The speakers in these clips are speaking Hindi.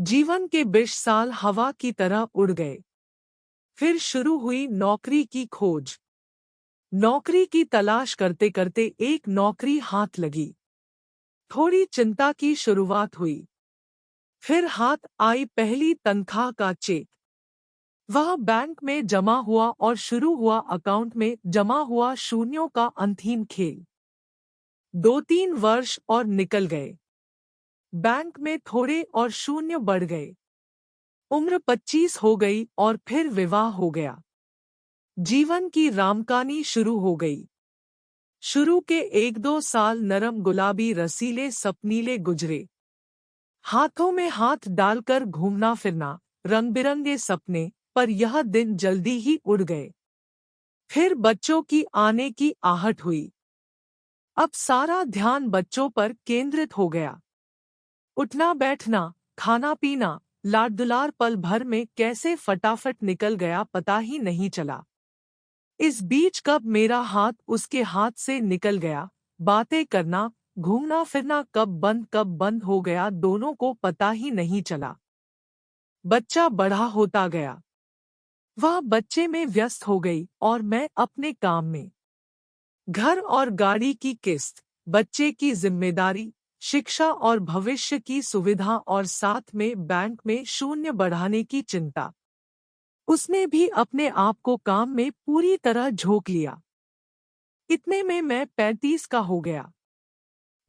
जीवन के 20 साल हवा की तरह उड़ गए। फिर शुरू हुई नौकरी की खोज। नौकरी की तलाश करते करते एक नौकरी हाथ लगी। थोड़ी चिंता की शुरुआत हुई। फिर हाथ आई पहली तनख्वाह का चेक। वह बैंक में जमा हुआ और शुरू हुआ अकाउंट में जमा हुआ शून्यों का अंतहीन खेल। 2-3 वर्ष और निकल गए। बैंक में थोड़े और शून्य बढ़ गए। उम्र 25 हो गई और फिर विवाह हो गया। जीवन की रामकहानी शुरू हो गई। शुरू के 1-2 साल नरम गुलाबी रसीले सपनीले गुजरे। हाथों में हाथ डालकर घूमना फिरना, रंग बिरंगे सपने, पर यह दिन जल्दी ही उड़ गए। फिर बच्चों की आने की आहट हुई। अब सारा ध्यान बच्चों पर केंद्रित हो गया। उठना बैठना, खाना पीना, लाड दुलार पल भर में कैसे फटाफट निकल गया पता ही नहीं चला। इस बीच कब मेरा हाथ उसके हाथ से निकल गया, बातें करना, घूमना फिरना कब बंद हो गया दोनों को पता ही नहीं चला। बच्चा बड़ा होता गया। वह बच्चे में व्यस्त हो गई और मैं अपने काम में। घर और गाड़ी की किस्त, बच्चे की जिम्मेदारी, शिक्षा और भविष्य की सुविधा और साथ में बैंक में शून्य बढ़ाने की चिंता। उसने भी अपने आप को काम में पूरी तरह झोंक लिया। इतने में मैं 35 का हो गया।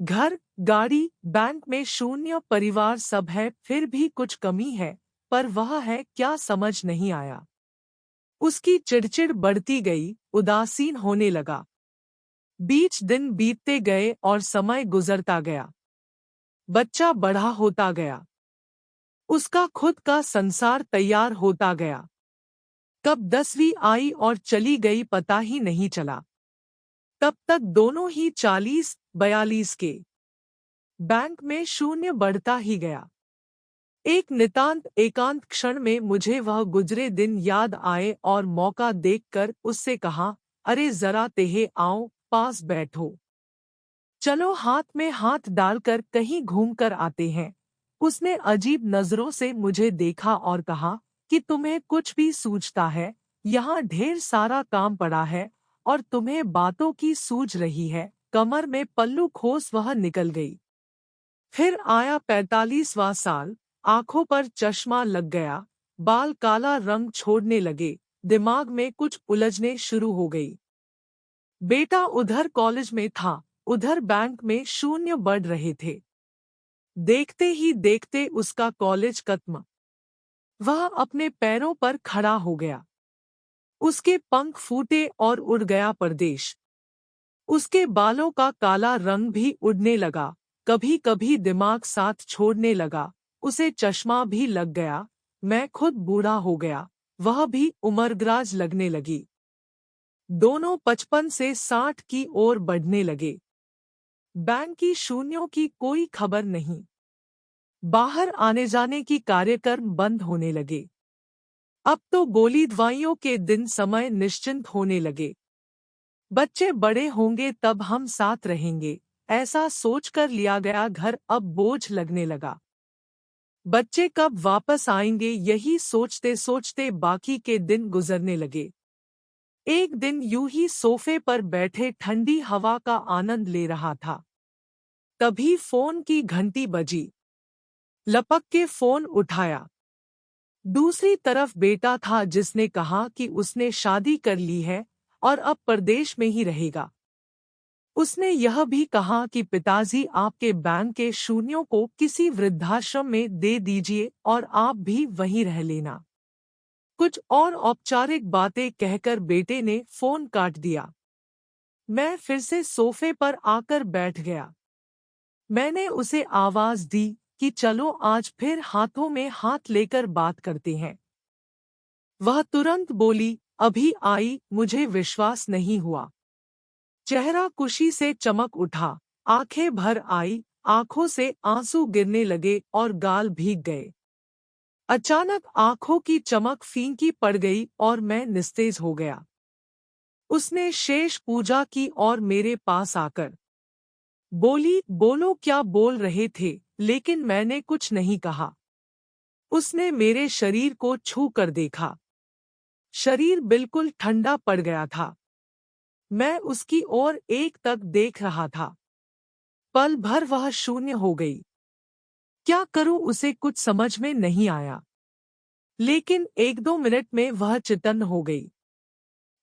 घर, गाड़ी, बैंक में शून्य, परिवार सब है, फिर भी कुछ कमी है, पर वह है क्या समझ नहीं आया। उसकी चिड़चिड़ बढ़ती गई, उदासीन होने लगा। बीच दिन बीतते गए और समय गुजरता गया। बच्चा बड़ा होता गया। उसका खुद का संसार तैयार होता गया। कब 10वीं आई और चली गई पता ही नहीं चला। तब तक दोनों ही 40-42 के। बैंक में शून्य बढ़ता ही गया। एक नितांत एकांत क्षण में मुझे वह गुजरे दिन याद आए और मौका देखकर उससे कहा, अरे जरा तेहे आओ, पास बैठो। चलो हाथ में हाथ डालकर कहीं घूम कर आते हैं। उसने अजीब नजरों से मुझे देखा और कहा कि तुम्हें कुछ भी सूझता है, यहाँ ढेर सारा काम पड़ा है और तुम्हें बातों की सूझ रही है। कमर में पल्लू खोस वह निकल गई। फिर आया 45वां साल। आंखों पर चश्मा लग गया, बाल काला रंग छोड़ने लगे, दिमाग में कुछ उलझने शुरू हो गई। बेटा उधर कॉलेज में था, उधर बैंक में शून्य बढ़ रहे थे। देखते ही देखते उसका कॉलेज खत्म। वह अपने पैरों पर खड़ा हो गया। उसके पंख फूटे और उड़ गया परदेश। उसके बालों का काला रंग भी उड़ने लगा, कभी कभी दिमाग साथ छोड़ने लगा। उसे चश्मा भी लग गया। मैं खुद बूढ़ा हो गया, वह भी उम्रदराज लगने लगी। दोनों 55 से 60 की ओर बढ़ने लगे। बैंक की शून्यों की कोई खबर नहीं। बाहर आने जाने की कार्यक्रम बंद होने लगे। अब तो गोली दवाइयों के दिन समय निश्चिंत होने लगे। बच्चे बड़े होंगे तब हम साथ रहेंगे, ऐसा सोचकर लिया गया घर अब बोझ लगने लगा। बच्चे कब वापस आएंगे यही सोचते सोचते बाकी के दिन गुजरने लगे। एक दिन यूं ही सोफे पर बैठे ठंडी हवा का आनंद ले रहा था। तभी फोन की घंटी बजी। लपक के फोन उठाया। दूसरी तरफ बेटा था जिसने कहा कि उसने शादी कर ली है और अब परदेश में ही रहेगा। उसने यह भी कहा कि पिताजी आपके बैंक के शून्यों को किसी वृद्धाश्रम में दे दीजिए और आप भी वहीं रह लेना। कुछ और औपचारिक बातें कहकर बेटे ने फोन काट दिया। मैं फिर से सोफे पर आकर बैठ गया। मैंने उसे आवाज दी कि चलो आज फिर हाथों में हाथ लेकर बात करते हैं। वह तुरंत बोली, अभी आई, मुझे विश्वास नहीं हुआ। चेहरा खुशी से चमक उठा, आंखें भर आई, आंखों से आंसू गिरने लगे और गाल भीग गए। अचानक आंखों की चमक फीकी पड़ गई और मैं निस्तेज हो गया। उसने शेष पूजा की और मेरे पास आकर बोली, बोलो क्या बोल रहे थे, लेकिन मैंने कुछ नहीं कहा। उसने मेरे शरीर को छू कर देखा। शरीर बिल्कुल ठंडा पड़ गया था। मैं उसकी ओर एक तक देख रहा था। पल भर वह शून्य हो गई। क्या करूं उसे कुछ समझ में नहीं आया। लेकिन 1-2 मिनट में वह चेतन हो गई।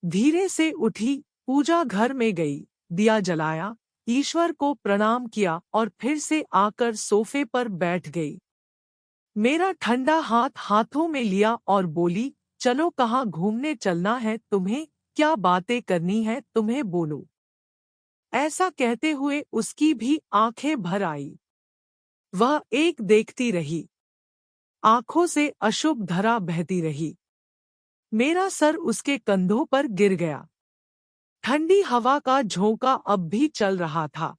धीरे से उठी, पूजा घर में गई, दिया जलाया, ईश्वर को प्रणाम किया और फिर से आकर सोफे पर बैठ गई। मेरा ठंडा हाथ हाथों में लिया और बोली, चलो कहाँ घूमने चलना है तुम्हें, क्या बातें करनी है तुम्हें बोलो। ऐसा कहते हुए उसकी भी आंखें भर आई। वह एक देखती रही। आंखों से अशुभ धारा बहती रही। मेरा सर उसके कंधों पर गिर गया। ठंडी हवा का झोंका अब भी चल रहा था।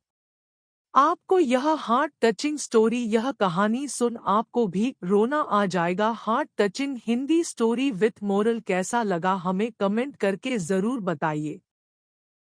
आपको यह हार्ट टचिंग स्टोरी, यह कहानी सुन आपको भी रोना आ जाएगा। Heart touching Hindi story with moral कैसा लगा हमें कमेंट करके जरूर बताइए।